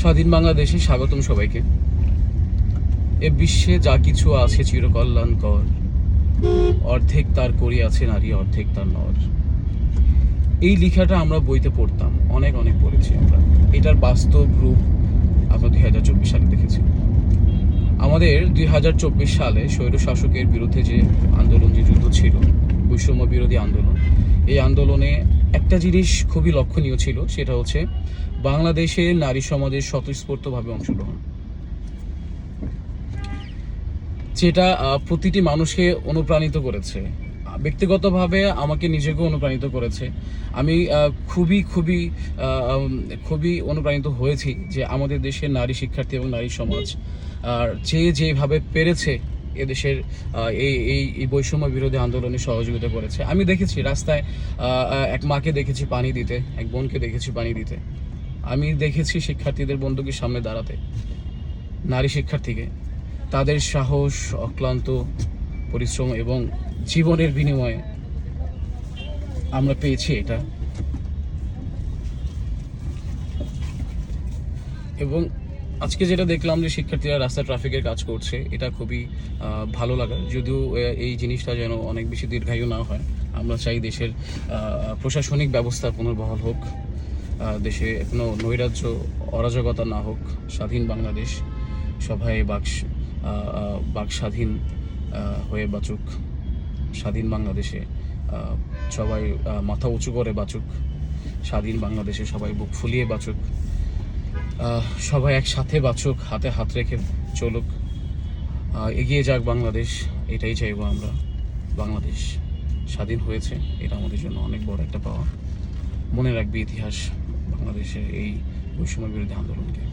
স্বাধীন বাংলাদেশে স্বাগতম সবাইকে। এ বিশ্বে যা কিছু আছে চিরকল্যাণকর, অর্ধেক তার করিয়াছে নারী, অর্ধেক তার নর। এই লেখাটা আমরা বইতে পড়তাম, অনেক অনেক পড়েছি আমরা। এটার বাস্তব রূপ আমরা 2024 সালে দেখেছি। আমাদের 2024 সালে স্বৈর শাসকের বিরুদ্ধে যে আন্দোলন, যে যুদ্ধ ছিল, বৈষম্য বিরোধী আন্দোলন, এই আন্দোলনে একটা জিনিস খুবই লক্ষণীয় ছিল, সেটা হচ্ছে বাংলাদেশের নারী সমাজের স্বতঃস্ফূর্তভাবে অংশগ্রহণ, যেটা প্রতিটি মানুষকে অনুপ্রাণিত করেছে। ব্যক্তিগতভাবে আমাকে নিজেকে অনুপ্রাণিত করেছে। আমি খুবই খুবই খুবই অনুপ্রাণিত হয়েছি যে আমাদের দেশের নারী শিক্ষার্থী এবং নারী সমাজ যেভাবে পেরেছে এদেশের এই বৈষম্য বিরোধী আন্দোলনে সহযোগিতা করেছে। আমি দেখেছি রাস্তায় এক মাকে দেখেছি পানি দিতে, এক বোনকে দেখেছি পানি দিতে। আমি দেখেছি শিক্ষার্থীদের বন্দুকের সামনে দাঁড়াতে, নারী শিক্ষার্থীকে। তাদের সাহস, অক্লান্ত পরিশ্রম এবং জীবনের বিনিময়ে আমরা পেয়েছি এটা। এবং আজকে যেটা দেখলাম যে শিক্ষার্থীরা রাস্তা ট্রাফিকের কাজ করছে, এটা খুবই ভালো লাগার। যদিও এই জিনিসটা যেন অনেক বেশি দীর্ঘায়ু না হয়। আমরা চাই দেশের প্রশাসনিক ব্যবস্থা পুনর্বহাল হোক, দেশে কোনো নৈরাজ্য, অরাজকতা না হোক। স্বাধীন বাংলাদেশ, সবাই বাক স্বাধীন হয়ে বাঁচুক। স্বাধীন বাংলাদেশে সবাই মাথা উঁচু করে বাঁচুক। স্বাধীন বাংলাদেশে সবাই বুক ফুলিয়ে বাঁচুক। সবাই একসাথে বাঁচুক, হাতে হাত রেখে চলুক। এগিয়ে যাক বাংলাদেশ, এটাই চাইবো আমরা। বাংলাদেশ স্বাধীন হয়েছে, এটা আমাদের জন্য অনেক বড় একটা পাওয়া। মনে রাখবে ইতিহাস বাংলাদেশের এই বৈষম্য বিরোধী আন্দোলনকে।